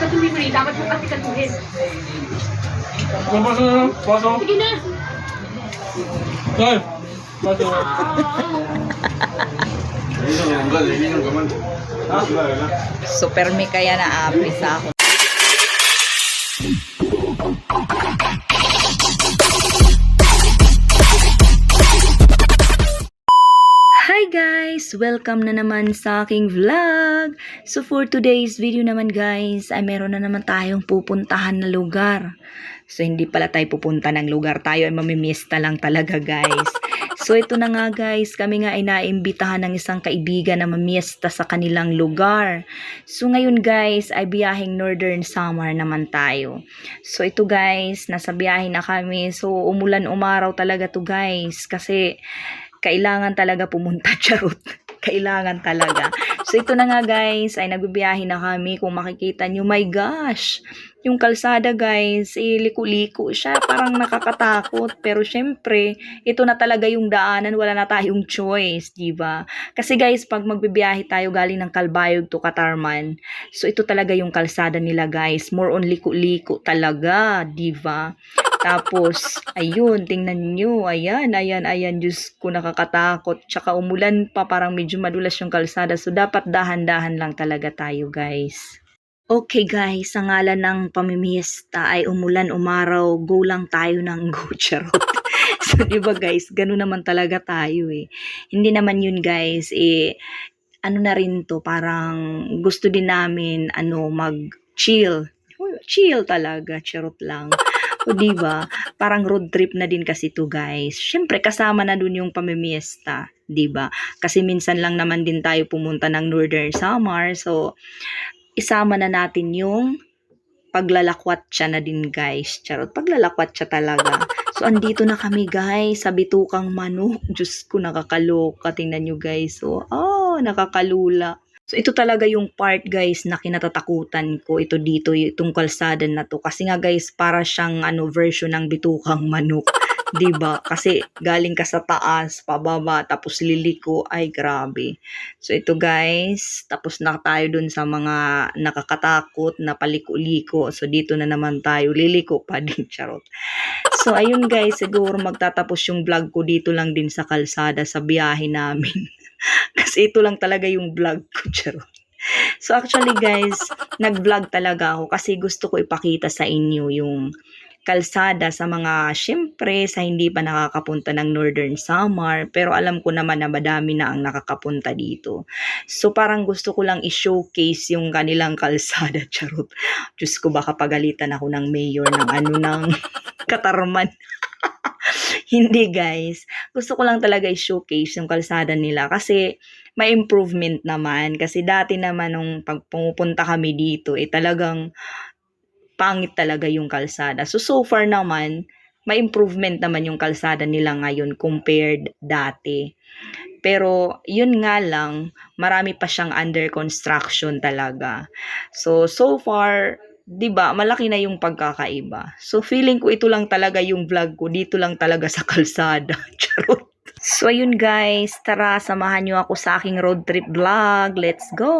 Asikatuhin mo rin. Dapat mo asikatuhin. Paso na. Paso. Sige na. Ay. Paso. Super me kaya na apis ako. Hi guys! Welcome na naman sa aking vlog! So for today's video naman guys, ay meron na naman tayong pupuntahan na lugar. So hindi pala tayo pupunta ng lugar, tayo ay mamimista lang talaga guys. So ito na nga guys, kami nga ay naimbitahan ng isang kaibigan na mamiesta sa kanilang lugar. So ngayon guys, ay biyaheng Northern Samar naman tayo. So ito guys, nasa biyahe na kami. So umulan umaraw talaga to guys, kasi kailangan talaga pumunta, charot. Kailangan talaga. So ito na nga guys, ay nagbibiyahe na kami. Kung makikita nyo, my gosh, yung kalsada guys, liko-liko siya. Parang nakakatakot. Pero syempre, ito na talaga yung daanan. Wala na tayong choice, diba? Kasi guys, pag magbibiyahe tayo galing ng Calbayog to Catarman, so ito talaga yung kalsada nila guys. More on liko-liko talaga, diba? Tapos, ayun, tingnan nyo, ayan, Diyos ko, nakakatakot. Tsaka umulan pa, parang medyo madulas yung kalsada. So, dapat dahan-dahan lang talaga tayo, guys. Okay, guys, sa ngalan ng pamimiesta ay umulan, umaraw, go lang tayo ng go, charot. So, diba guys, gano'n naman talaga tayo eh. Hindi naman yun, guys, ano na rin to, parang gusto din namin, mag-chill. Chill talaga, charot lang. O diba, parang road trip na din kasi to guys. Syempre kasama na dun yung pamimiesta, diba? Kasi minsan lang naman din tayo pumunta ng Northern Samar. So, isama na natin yung paglalakwat siya na din guys. Charot, paglalakwat siya talaga. So, andito na kami guys sa Bitukang Manok. Diyos ko, nakakaloka. Tingnan nyo guys. So, nakakalula. So, ito talaga yung part guys na kinatatakutan ko. Ito dito, itong kalsada na to. Kasi nga guys, para siyang version ng Bitukang Manok. 'Di ba? Kasi galing ka sa taas, pababa, tapos liliko. Ay, grabe. So, ito guys, tapos na tayo dun sa mga nakakatakot na paliko-liko. So, dito na naman tayo. Liliko pa din, charot. So, ayun guys, siguro magtatapos yung vlog ko dito lang din sa kalsada sa biyahe namin. Kasi ito lang talaga yung vlog ko, charot. So actually guys, nag-vlog talaga ako kasi gusto ko ipakita sa inyo yung kalsada sa mga, syempre, sa hindi pa nakakapunta ng Northern Samar. Pero alam ko naman na madami na ang nakakapunta dito. So parang gusto ko lang i-showcase yung kanilang kalsada, charot. Diyos ko, baka pagalitan ako ng mayor ng Catarman. Hindi guys, gusto ko lang talaga i-showcase yung kalsada nila kasi may improvement naman. Kasi dati naman nung pag pumupunta kami dito, talagang pangit talaga yung kalsada. So far naman, may improvement naman yung kalsada nila ngayon compared dati. Pero yun nga lang, marami pa siyang under construction talaga. So far, 'di ba, malaki na yung pagkakaiba. So feeling ko ito lang talaga yung vlog ko, dito lang talaga sa kalsada. Charot. So ayun guys, tara samahan niyo ako sa aking road trip vlog. Let's go.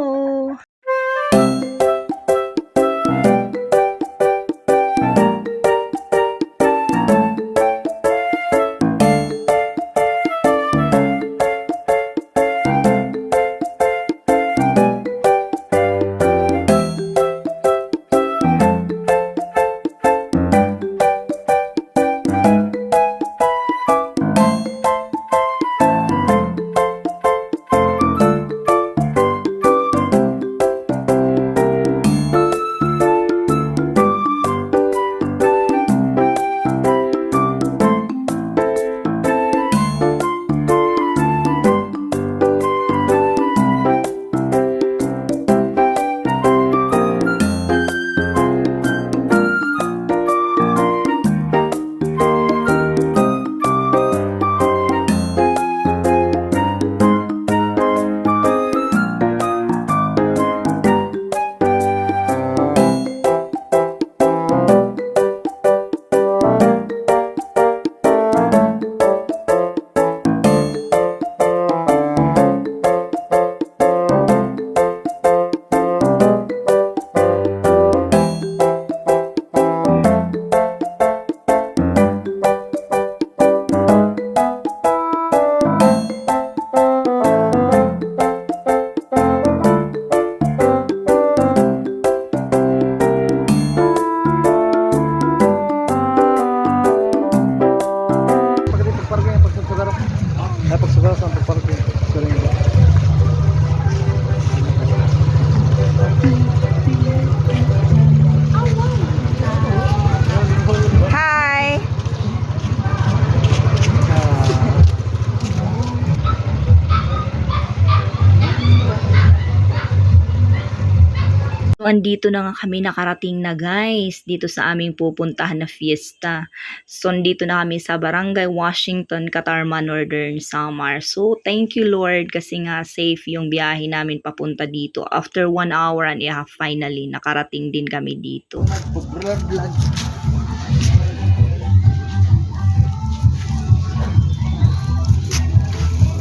andito na nga kami, nakarating na guys dito sa aming pupuntahan na fiesta. So andito na kami sa Barangay Washington, Katarman, Northern Samar. So thank you Lord kasi nga safe yung biyahe namin papunta dito. After 1 hour and a half finally nakarating din kami dito.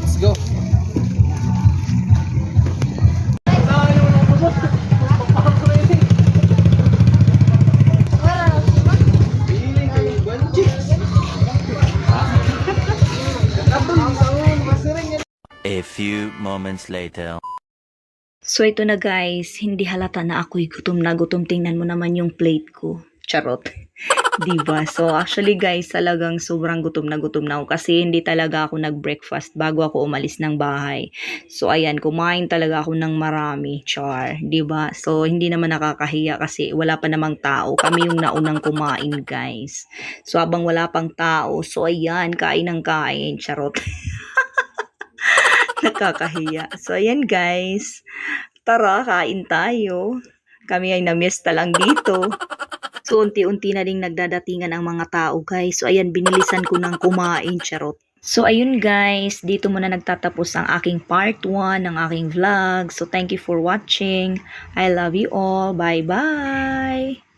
Let's go. A few moments later. So ito na guys, hindi halata na ako'y gutom na gutom. Tingnan mo naman yung plate ko. Charot. Diba? So actually guys, talagang sobrang gutom na ako kasi hindi talaga ako nag-breakfast bago ako umalis ng bahay. So ayan, kumain talaga ako ng marami. Char. Diba? So hindi naman nakakahiya kasi wala pa namang tao. Kami yung naunang kumain guys. So habang wala pang tao, so ayan, kain ng kain. Charot. Nakakahiya. So, ayan guys. Tara, kain tayo. Kami ay na-miss lang dito. So, unti-unti na rin nagdadatingan ang mga tao guys. So, ayan, binilisan ko ng kumain. Charot. So, ayun guys. Dito muna nagtatapos ang aking part 1 ng aking vlog. So, thank you for watching. I love you all. Bye-bye.